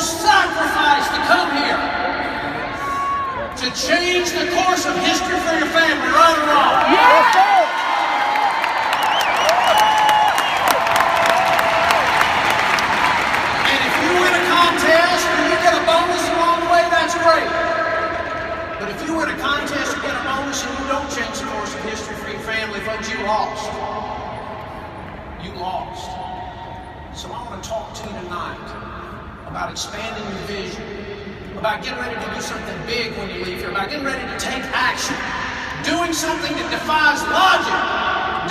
sacrifice to come here to change the course of history for your family, right or wrong? Yes, sir. And if you win a contest and you get a bonus along the way, that's great. But if you win a contest, you get a bonus and you don't change the course of history for your family, folks, you lost. You lost. So I want to talk to you tonight about expanding your vision, about getting ready to do something big when you leave here, about getting ready to take action, doing something that defies logic,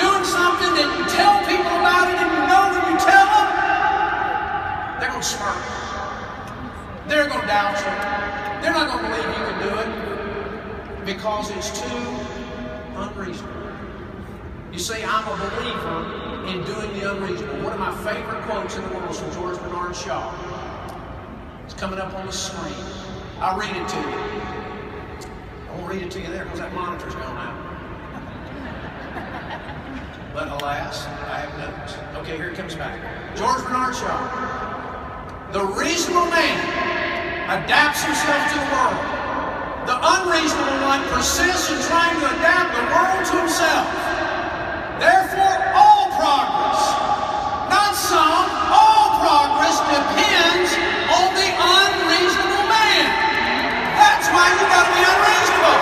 doing something that you tell people about it and you know when you tell them, they're going to smirk. They're going to doubt you. They're not going to believe you can do it because it's too unreasonable. You see, I'm a believer in doing the unreasonable. One of my favorite quotes in the world is from George Bernard Shaw. It's coming up on the screen. I'll read it to you. I won't read it to you there because that monitor's gone out. But alas, I have notes. Okay, here it comes back. George Bernard Shaw. The reasonable man adapts himself to the world. The unreasonable one persists in trying to adapt the world to himself. Therefore, all progress, not some, all progress depends on the unreasonable man. That's why you got to be unreasonable.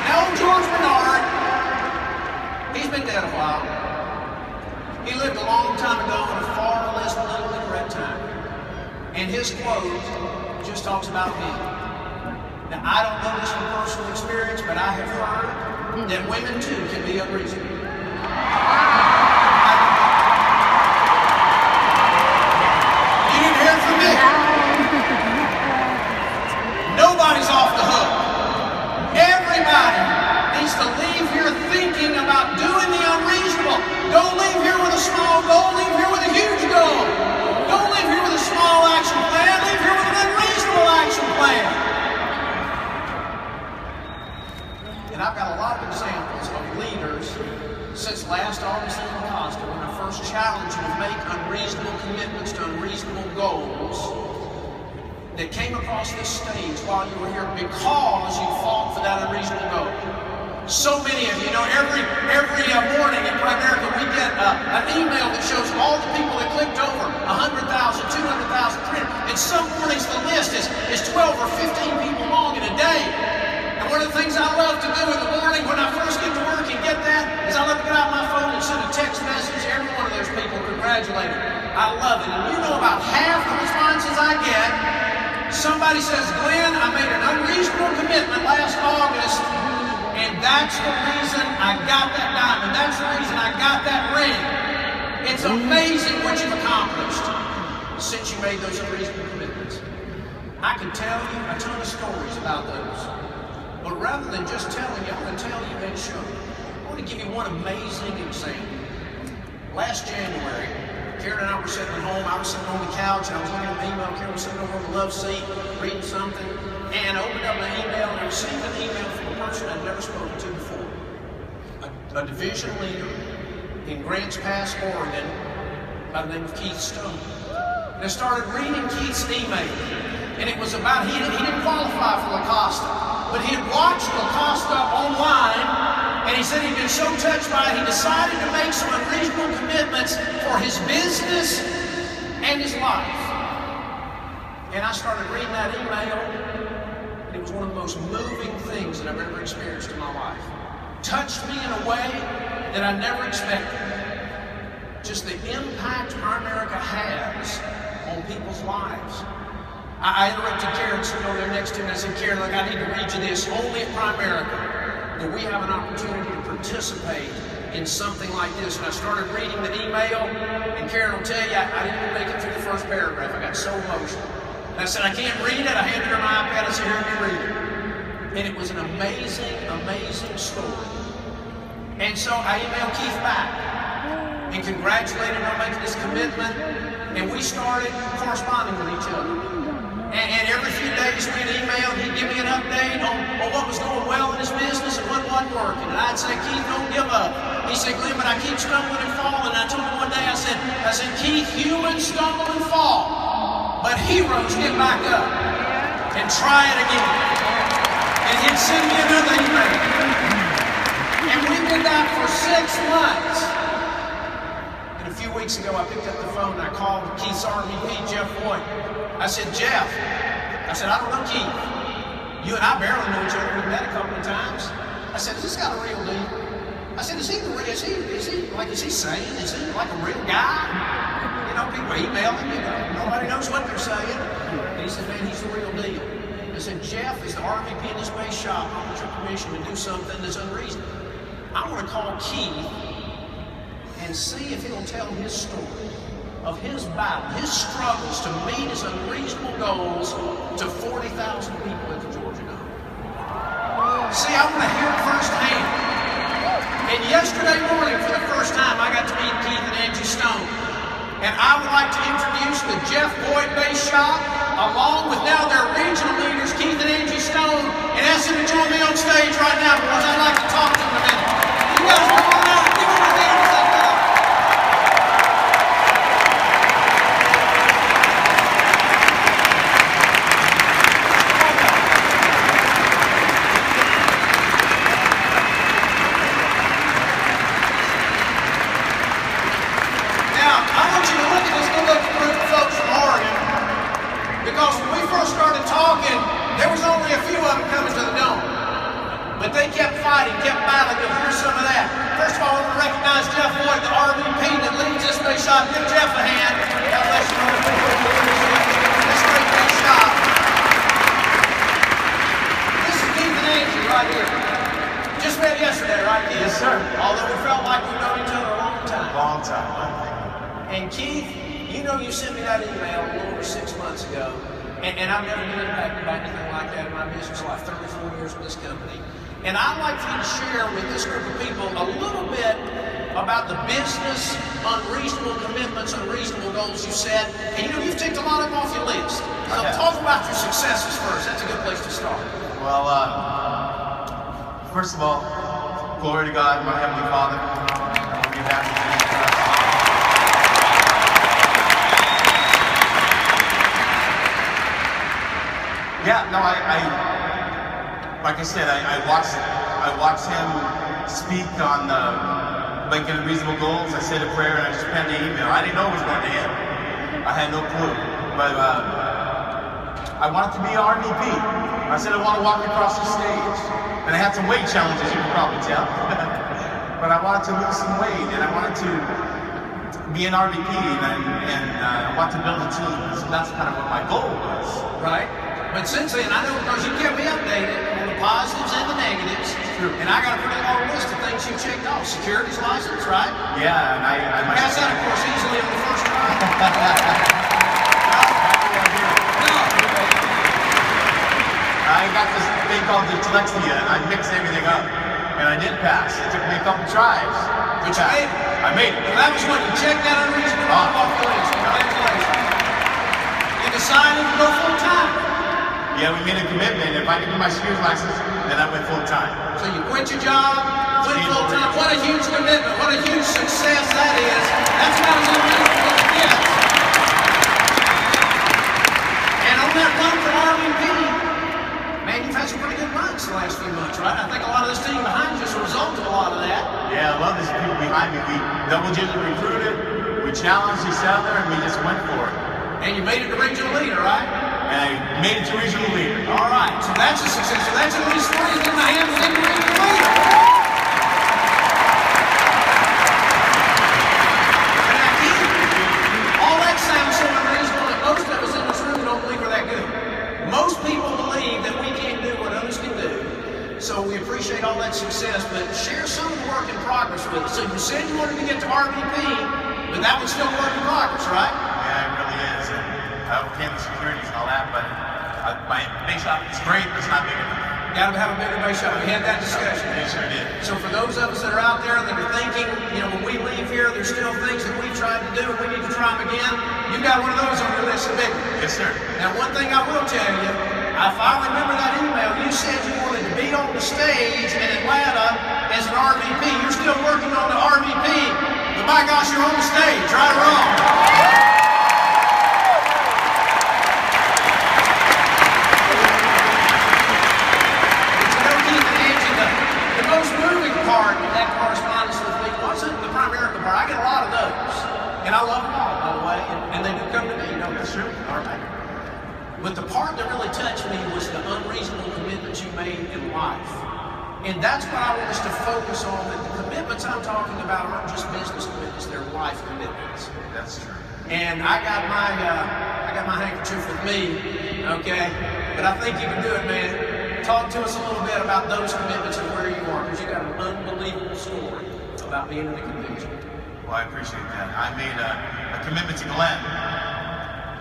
Now, George Bernard, he's been dead a while. He lived a long time ago in a far less politically correct time. And his quote just talks about me. Now, I don't know this from personal experience, but I have heard that women, too, can be unreasonable. You didn't hear it from me? Nobody's off the hook. Everybody needs to leave here thinking about doing the unreasonable. Don't leave here with a small goal. Leave here with a huge goal. Don't leave here with a small action plan. Leave here with an unreasonable action plan. And I've got a lot of examples of leaders since last August in Costa when I first challenged you to make unreasonable commitments to unreasonable goals that came across this stage while you were here because you fought for that unreasonable goal. So many of you know every morning at Primerica we get an email that shows all the people that clicked over 100,000, 200,000, 300. And some mornings the list is 12 or 15 people long in a day. And one of the things I love to do in the morning when I first get to work and get that is I love to get out my phone and send a text message to every one of those people congratulating. I love it. And you know about half the responses I get, somebody says, Glenn, I made an unreasonable commitment last August, and that's the reason I got that diamond. That's the reason I got that ring. It's amazing what you've accomplished since you made those unreasonable commitments. I can tell you a ton of stories about those. But rather than just telling you, I'm going to tell you and show you. I want to give you one amazing example. Last January, Karen and I were sitting at home. I was sitting on the couch, and I was looking at the email. Karen was sitting over on the love seat, reading something, and I opened up my email, and I received an email from a person I'd never spoken to before. A division leader in Grants Pass, Oregon, by the name of Keith Stone. And I started reading Keith's email, and it was about, he didn't qualify for La Costa. But he had watched La Costa online, and he said he'd been so touched by it, he decided to make some unreasonable commitments for his business and his life. And I started reading that email, and it was one of the most moving things that I've ever experienced in my life. Touched me in a way that I never expected. Just the impact Primerica has on people's lives. I interrupted Karen sitting over there next to me, and I said, Karen, look, I need to read you this. Only at Primerica do we have an opportunity to participate in something like this. And I started reading the email, and Karen will tell you, I didn't even make it through the first paragraph. I got so emotional. And I said, I can't read it. I handed her my iPad. I said, here, you read it. And it was an amazing, amazing story. And so I emailed Keith back and congratulated him on making this commitment. And we started corresponding with each other. And every few days we'd email, and he'd give me an update on what was going well in his business and what wasn't working. And I'd say, Keith, don't give up. He said, Glenn, but I keep stumbling and falling. And I told him one day, I said, Keith, humans stumble and fall, but heroes get back up and try it again. And he'd send me another email. And we did that for 6 months. And a few weeks ago, I picked up the phone and I called Keith's RVP, Jeff Boyd. I said, Jeff, I said, I don't know Keith. You and I barely know each other. We've met a couple of times. I said, is this guy a real deal? I said, is he sane? Is he like a real guy? You know, people email him, you know, nobody knows what they're saying. And he said, man, he's the real deal. I said, Jeff is the RVP in this base shop. I want your permission to do something that's unreasonable. I want to call Keith and see if he'll tell his story of his battle, his struggles to meet his unreasonable goals to 40,000 people at the Georgia Dome. See, I want to hear it firsthand. And yesterday morning, for the first time, I got to meet Keith and Angie Stone. And I would like to introduce the Jeff Boyd Base Shop, along with now their regional leaders, Keith and Angie Stone, and ask them to join me on stage right now because I'd like to talk to them a minute. You guys come on out. Give them a hand. But they kept fighting, kept battling, and here's some of that. First of all, I want to recognize Jeff Boyd, the RVP that leads this base shop. Give Jeff a hand. God bless you. This great base shop. This is Keith and Angie right here. Just met yesterday, right, Keith? Yes, sir. Although we felt like we've known each other a long time. Long time. And Keith, you know you sent me that email a little over 6 months ago, and I've never been impacted by anything like that in my business life, 34 years with this company. And I'd like for you to share with this group of people a little bit about the business, unreasonable commitments, unreasonable goals you set. And you know, you've ticked a lot of them off your list. So talk about your successes first. That's a good place to start. Well, first of all, glory to God, my Heavenly Father. I'll give that to Jesus. Yeah, no, like I said, I watched him speak on making reasonable goals. I said a prayer and I just penned an email. I didn't know it was going to him. I had no clue. But I wanted to be an RVP. I said I want to walk across the stage. And I had some weight challenges, you can probably tell. But I wanted to lose some weight and I wanted to be an RVP and I want to build a team. So that's kind of what my goal was. Right. But since then, I know because you kept me updated on the positives and the negatives. True. And I got a pretty long list of things you checked off. Securities license, right? Yeah, and I passed that, of course, easily on the first try. I got this thing called dyslexia, and I mixed everything up. And I did pass. It took me a couple tries. But you made it. I made it. Well, that was when you checked that unreasonable off the list. Congratulations. You decided to go full time. Yeah, we made a commitment. If I could do my securities license, then I went full time. So you quit your job, went full time. What a huge commitment. What a huge success that is. That's about as unreasonable as it gets. And on that run for RVP, man, you've had some pretty good runs the last few months, right? I think a lot of this team behind you is a result of a lot of that. Yeah, I love this people behind me. We double-digit recruited, we challenged each other, and we just went for it. And you made it to regional leader, right? And I made it to regional leader. All right, so that's a success. So that's at least 3 in my hands in regional leader. And now, Keith, all that sounds so unreasonable that most of us in this room don't believe we're that good. Most people believe that we can't do what others can do. So we appreciate all that success, but share some of the work in progress with us. So you said you wanted to get to RVP, but that was still work in progress, right? Yeah, it really is. And I overcame the securities and all that, but my base shop is great, but it's not big enough. Got to have a bigger base shop. We had that discussion. We sure did. So for those of us that are out there that are thinking, you know, when we leave here, there's still things that we've tried to do and we need to try them again, you've got one of those on your list of big ones. Yes, sir. Now, one thing I will tell you, if I remember that email, you said you wanted to be on the stage in Atlanta as an RVP. You're still working on the RVP, but by gosh, you're on the stage, right or wrong? And I love them all, by the way, and they do come to me. You know, that's true. All right. But the part that really touched me was the unreasonable commitments you made in life. And that's what I want us to focus on. That the commitments I'm talking about aren't just business commitments, they're life commitments. That's true. And I got my handkerchief with me, okay? But I think you can do it, man. Talk to us a little bit about those commitments and where you are, because you got an unbelievable story about being in the convention. Well, I appreciate that. I made a commitment to Glenn.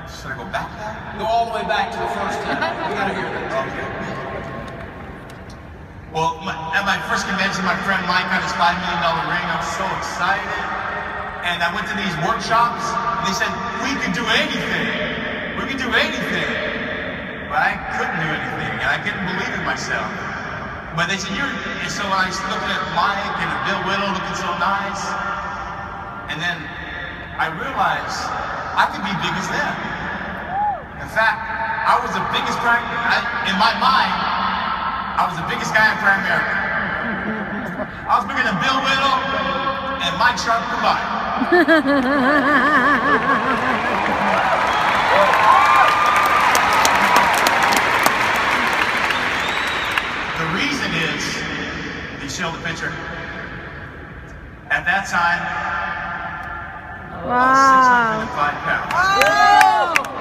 Should I go back to that? Go all the way back to the first time. We gotta hear that. Okay. Well, at my first convention, my friend Mike got his $5 million ring. I was so excited. And I went to these workshops, and they said, we can do anything. We can do anything. But I couldn't do anything, and I couldn't believe in myself. But they said, and so I was looking at Mike and Bill Whittle looking so nice. And then I realized I could be big as them. In fact, I was the biggest, in my mind, I was the biggest guy in Primerica. I was bigger than Bill Whittle and Mike Sharp combined. The reason is, you show the picture, at that time, I was 605 pounds. Oh!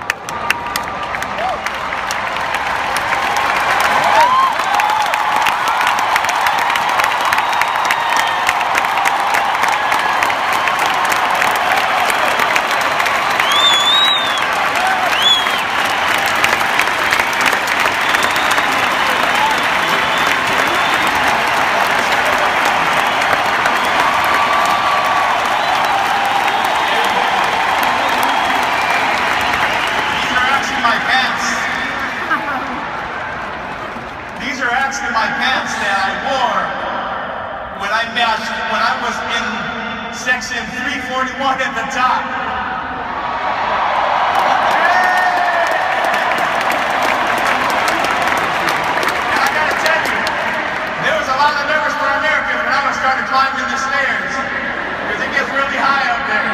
My pants that I wore when I was in section 341 at the top. And I gotta tell you, there was a lot of nervous Primerica when I was starting climbing the stairs, because it gets really high up there.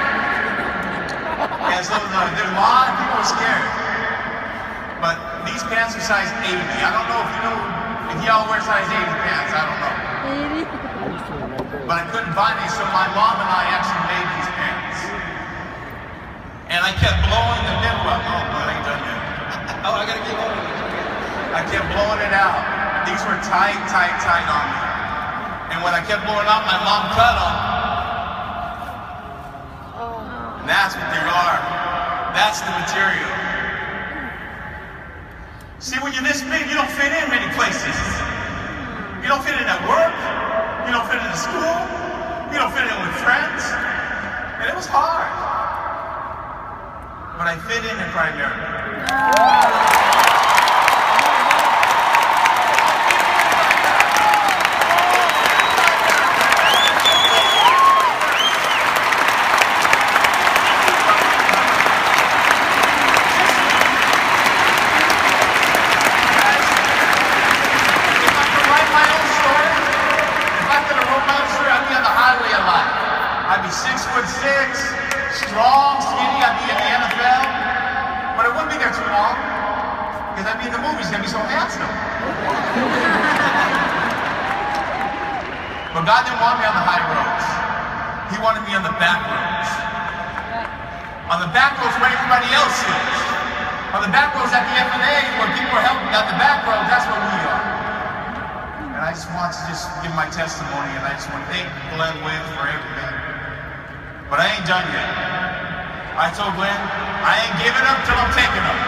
And so there's a lot of people scared. But these pants are size 80. I don't know if you know. If y'all wear size 80 pants, I don't know. 80? But I couldn't find any, so my mom and I actually made these pants. And I kept blowing the nipple out. Oh, but I ain't done yet. Oh, I gotta keep on. I kept blowing it out. These were tight on me. And when I kept blowing out, my mom cut them. And that's what they are. That's the material. See, when you're this big, you don't fit in many places. You don't fit in at work. You don't fit in at school. You don't fit in with friends. And it was hard. But I fit in Primerica. I'd be 6'6", strong, skinny. I'd be in the NFL, but I wouldn't be there too long because I'd be in the movies. I'd be so handsome. But God didn't want me on the high roads. He wanted me on the back roads. On the back roads where everybody else is. On the back roads at the F&A where people are helping. At the back roads, that's where we are. And I just want to give my testimony, and I just want to thank Glenn Wynn for everything. But I ain't done yet. I told Glenn, I ain't giving up till I'm taking up.